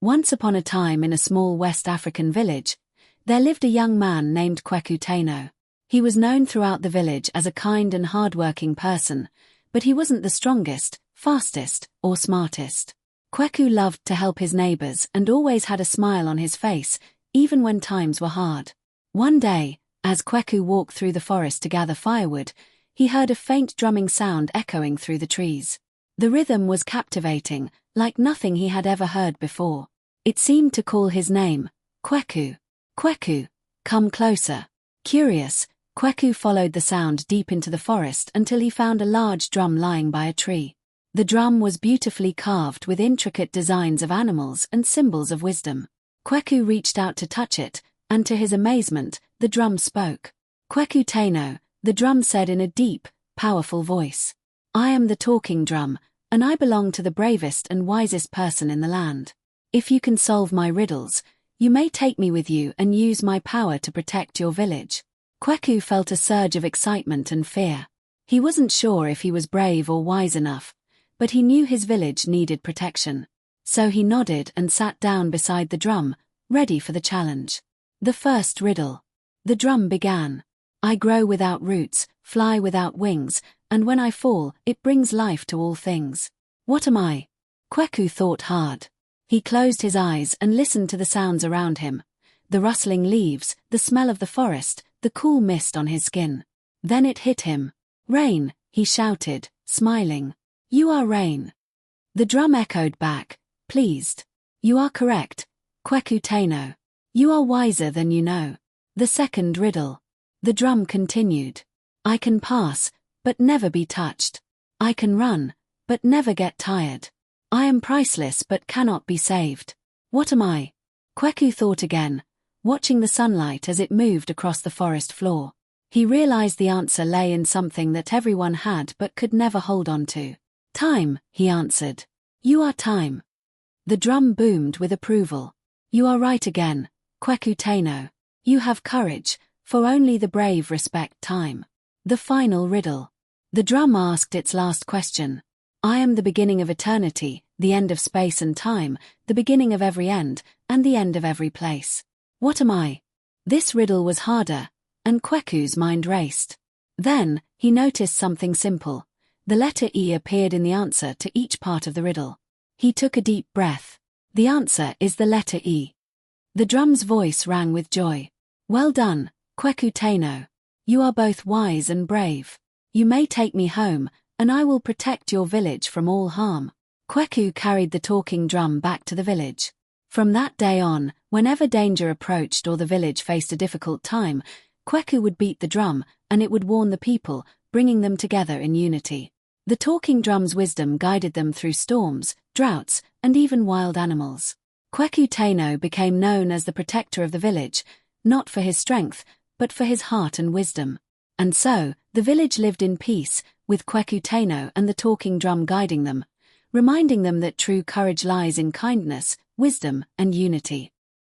Once upon a time in a small West African village, there lived a young man named Kweku Tano. He was known throughout the village as a kind and hard-working person, but he wasn't the strongest, fastest, or smartest. Kweku loved to help his neighbors and always had a smile on his face, even when times were hard. One day, as Kweku walked through the forest to gather firewood, he heard a faint drumming sound echoing through the trees. The rhythm was captivating, like nothing he had ever heard before. It seemed to call his name, Kweku. Kweku, come closer. Curious, Kweku followed the sound deep into the forest until he found a large drum lying by a tree. The drum was beautifully carved with intricate designs of animals and symbols of wisdom. Kweku reached out to touch it, and to his amazement, the drum spoke. Kweku Tano, the drum said in a deep, powerful voice. I am the talking drum, and I belong to the bravest and wisest person in the land. If you can solve my riddles, you may take me with you and use my power to protect your village. Kweku felt a surge of excitement and fear. He wasn't sure if he was brave or wise enough, but he knew his village needed protection. So he nodded and sat down beside the drum, ready for the challenge. The first riddle. The drum began. I grow without roots, fly without wings, and when I fall, it brings life to all things. What am I? Kweku thought hard. He closed his eyes and listened to the sounds around him. The rustling leaves, the smell of the forest, the cool mist on his skin. Then it hit him. Rain, he shouted, smiling. You are rain. The drum echoed back, pleased. You are correct, Kweku Tano. You are wiser than you know. The second riddle. The drum continued. I can pass, but never be touched. I can run, but never get tired. I am priceless but cannot be saved. What am I? Kweku thought again, watching the sunlight as it moved across the forest floor. He realized the answer lay in something that everyone had but could never hold on to. Time, he answered. You are time. The drum boomed with approval. You are right again, Kweku Tano. You have courage, for only the brave respect time. The final riddle. The drum asked its last question. I am the beginning of eternity, the end of space and time, the beginning of every end, and the end of every place. What am I? This riddle was harder, and Kweku's mind raced. Then, he noticed something simple. The letter E appeared in the answer to each part of the riddle. He took a deep breath. The answer is the letter E. The drum's voice rang with joy. Well done, Kweku Tano. You are both wise and brave. You may take me home, and I will protect your village from all harm. Kweku carried the talking drum back to the village. From that day on, whenever danger approached or the village faced a difficult time, Kweku would beat the drum, and it would warn the people, bringing them together in unity. The talking drum's wisdom guided them through storms, droughts, and even wild animals. Kweku Tano became known as the protector of the village, not for his strength, but for his heart and wisdom. And so, the village lived in peace, with Kweku Tano and the talking drum guiding them, reminding them that true courage lies in kindness, wisdom, and unity.